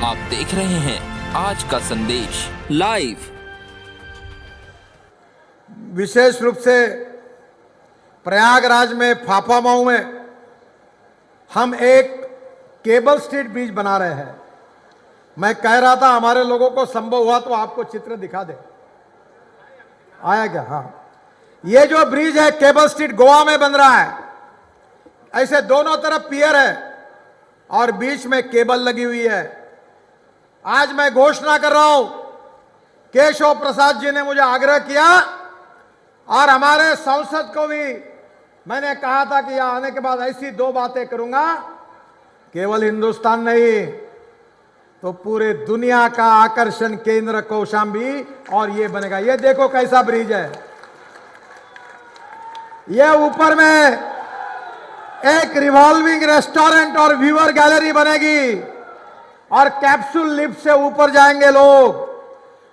आप देख रहे हैं आज का संदेश लाइव। विशेष रूप से प्रयागराज में फाफामऊ में हम एक केबल स्ट्रीट ब्रिज बना रहे हैं। मैं कह रहा था हमारे लोगों को संभव हुआ तो आपको चित्र दिखा दे। आया क्या? हाँ, ये जो ब्रिज है केबल स्ट्रीट गोवा में बन रहा है। ऐसे दोनों तरफ पियर है और बीच में केबल लगी हुई है। आज मैं घोषणा कर रहा हूं, केशव प्रसाद जी ने मुझे आग्रह किया और हमारे सांसद को भी मैंने कहा था कि यहां आने के बाद ऐसी दो बातें करूंगा, केवल हिंदुस्तान नहीं तो पूरे दुनिया का आकर्षण केंद्र कौशाम्बी और ये बनेगा। ये देखो कैसा ब्रिज है। ये ऊपर में एक रिवॉल्विंग रेस्टोरेंट और व्यूअर गैलरी बनेगी और कैप्सूल लिफ्ट से ऊपर जाएंगे लोग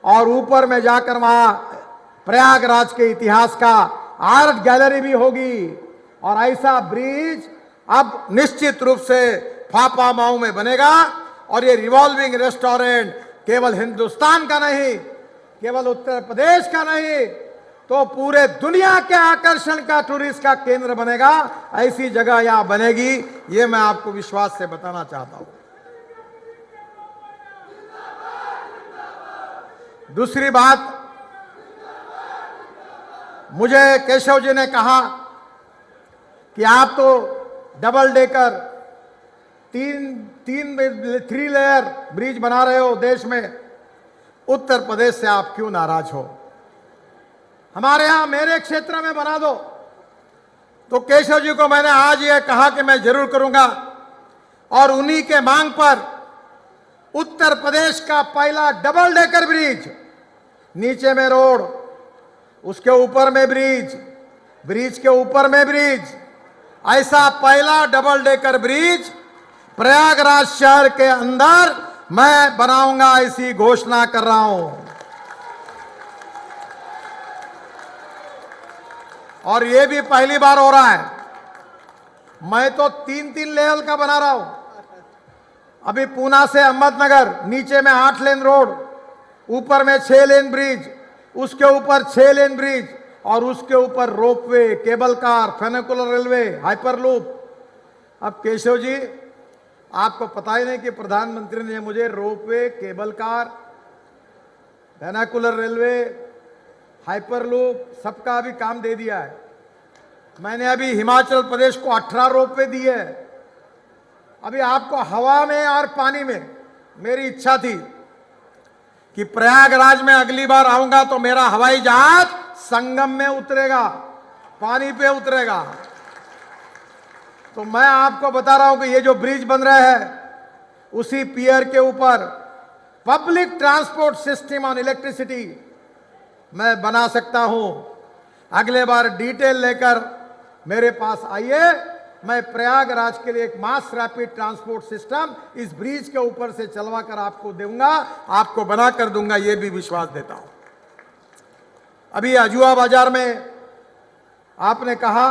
और ऊपर में जाकर वहां प्रयागराज के इतिहास का आर्ट गैलरी भी होगी। और ऐसा ब्रिज अब निश्चित रूप से फाफामऊ में बनेगा और ये रिवॉल्विंग रेस्टोरेंट केवल हिंदुस्तान का नहीं, केवल उत्तर प्रदेश का नहीं तो पूरे दुनिया के आकर्षण का, टूरिस्ट का केंद्र बनेगा। ऐसी जगह यहां बनेगी, ये मैं आपको विश्वास से बताना चाहता हूं। दूसरी बात, मुझे केशव जी ने कहा कि आप तो double decker three layer bridge बना रहे हो देश में, उत्तर प्रदेश से आप क्यों नाराज हो? हमारे यहां मेरे क्षेत्र में बना दो। तो केशव जी को मैंने आज यह कहा कि मैं जरूर करूंगा और उन्हीं के मांग पर उत्तर प्रदेश का पहला डबल डेकर ब्रिज, नीचे में रोड, उसके ऊपर में ब्रिज, ब्रिज के ऊपर में ब्रिज, ऐसा पहला डबल डेकर ब्रिज प्रयागराज शहर के अंदर मैं बनाऊंगा, ऐसी घोषणा कर रहा हूं। और यह भी पहली बार हो रहा है। मैं तो 3-3 लेवल का बना रहा हूं। अभी पूना से अहमदनगर नीचे में 8 लेन रोड, ऊपर में 6 लेन ब्रिज, उसके ऊपर 6 लेन ब्रिज और उसके ऊपर ropeway, cable car, funicular railway, hyperloop. अब केशव जी, आपको पता ही नहीं कि प्रधानमंत्री ने मुझे ropeway, cable car, funicular railway, hyperloop सबका अभी काम दे दिया है। मैंने अभी हिमाचल प्रदेश को 18 रोपवे दिए हैं। अभी आपको हवा में और पानी में, मेरी इच्छा थी कि प्रयागराज में अगली बार आऊंगा तो मेरा हवाई जहाज संगम में उतरेगा, पानी पे उतरेगा। तो मैं आपको बता रहा हूं कि ये जो ब्रिज बन रहे हैं उसी पियर के ऊपर public transport system on electricity मैं बना सकता हूं। अगले बार डिटेल लेकर मेरे पास आइए, मैं प्रयागराज के लिए एक मास रैपिड ट्रांसपोर्ट सिस्टम इस ब्रिज के ऊपर से चलवा कर आपको दूंगा, आपको बना कर दूंगा, यह भी विश्वास देता हूं। अभी अजुआ बाजार में आपने कहा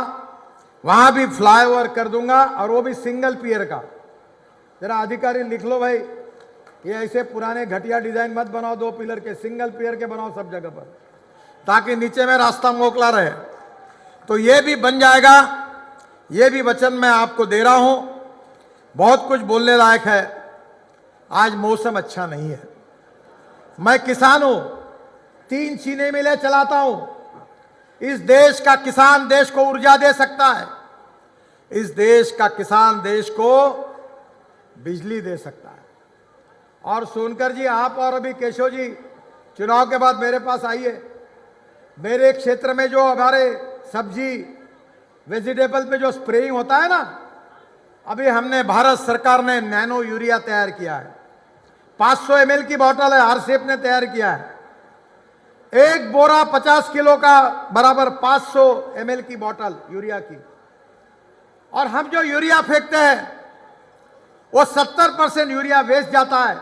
वहां भी फ्लाईओवर कर दूंगा और वो भी सिंगल पियर का। जरा अधिकारी लिख लो भाई, ये ऐसे पुराने घटिया डिजाइन मत बनाओ, 2 पिलर के, सिंगल पियर के बनाओ सब जगह पर, ताकि नीचे में रास्ता मोकला रहे। तो ये भी बन जाएगा, ये भी वचन मैं आपको दे रहा हूं। बहुत कुछ बोलने लायक है। आज मौसम अच्छा नहीं है। मैं किसान हूं, 3 चीनी मिलें चलाता हूं। इस देश का किसान देश को ऊर्जा दे सकता है। इस देश का किसान देश को बिजली दे सकता है। और सोनकर जी, आप और अभी केशव जी चुनाव के बाद मेरे पास आइए। मेरे क्षेत्र में जो हमारे सब्जी वेजिटेबल पे जो स्प्रेइंग होता है ना, अभी हमने, भारत सरकार ने नैनो यूरिया तैयार किया है। 500 ml की बोतल है, आरसीएफ ने तैयार किया है। एक बोरा 50 किलो का बराबर 500 ml की बोतल यूरिया की। और हम जो यूरिया फेंकते हैं वो 70% यूरिया वेस्ट जाता है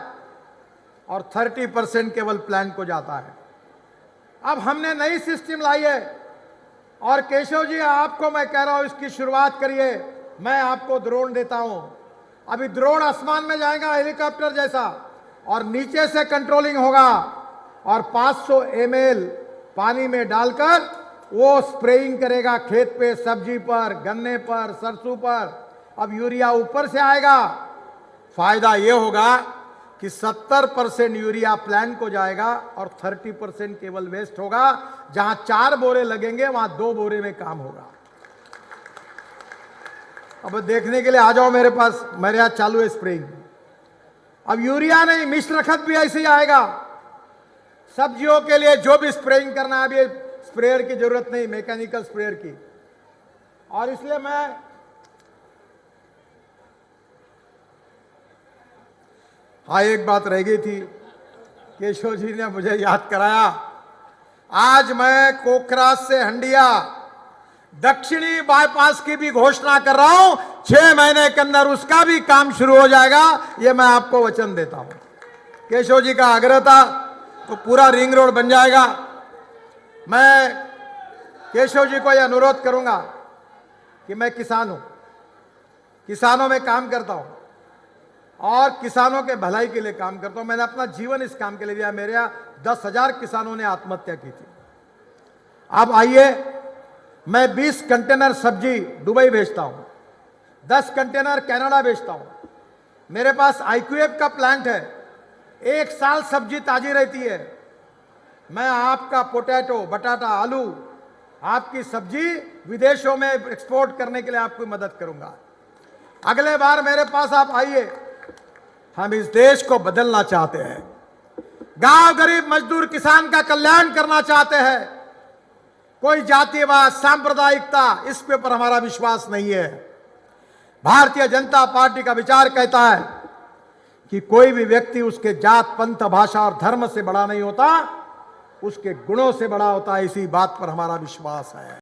और 30% केवल प्लांट को जाता है। अब हमने नई सिस्टम लाई है और केशव जी, आपको मैं कह रहा हूं इसकी शुरुआत करिए। मैं आपको ड्रोन देता हूं। अभी ड्रोन आसमान में जाएगा हेलीकॉप्टर जैसा, और नीचे से कंट्रोलिंग होगा और 500 ml पानी में डालकर वो स्प्रेइंग करेगा खेत पे, सब्जी पर, गन्ने पर, सरसों पर। अब यूरिया ऊपर से आएगा। फायदा ये होगा कि 70% यूरिया प्लांट को जाएगा और 30% केवल वेस्ट होगा। जहां 4 बोरे लगेंगे वहां 2 बोरे में काम होगा। अब देखने के लिए आ जाओ मेरे पास, मेरे यहां चालू है स्प्रेइंग। अब यूरिया नहीं, मिश्र खत भी ऐसे ही आएगा। सब्जियों के लिए जो भी स्प्रेइंग करना है, अभी स्प्रेयर की जरूरत नहीं, मैकेनिकल स्प्रेयर की। और इसलिए मैं एक बात रह गई थी, केशव जी ने मुझे याद कराया। आज मैं कोकरास से हंडिया दक्षिणी बाईपास की भी घोषणा कर रहा हूं। 6 महीने के अंदर उसका भी काम शुरू हो जाएगा, यह मैं आपको वचन देता हूं। केशव जी का आग्रह था तो पूरा रिंग रोड बन जाएगा। मैं केशव जी को यह अनुरोध करूंगा कि मैं किसान हूं, किसानों में काम करता हूं और किसानों के भलाई के लिए काम करता हूं। मैंने अपना जीवन इस काम के लिए दिया। मेरे यहां 10,000 किसानों ने आत्महत्या की थी। अब आइए, मैं 20 कंटेनर सब्जी दुबई भेजता हूं, 10 कंटेनर कनाडा भेजता हूं। मेरे पास IQF का प्लांट है, 1 साल सब्जी ताजी रहती है। मैं आपका पोटैटो, बटाटा, आलू, आपकी सब्जी विदेशों में एक्सपोर्ट करने के लिए आपकी मदद करूंगा। अगले बार मेरे पास आप आइए। हम इस देश को बदलना चाहते हैं, गांव गरीब मजदूर किसान का कल्याण करना चाहते हैं। कोई जातिवाद, सांप्रदायिकता, इस पे पर हमारा विश्वास नहीं है। भारतीय जनता पार्टी का विचार कहता है कि कोई भी व्यक्ति उसके जात, पंथ, भाषा और धर्म से बड़ा नहीं होता, उसके गुणों से बड़ा होता है। इसी बात पर हमारा विश्वास है।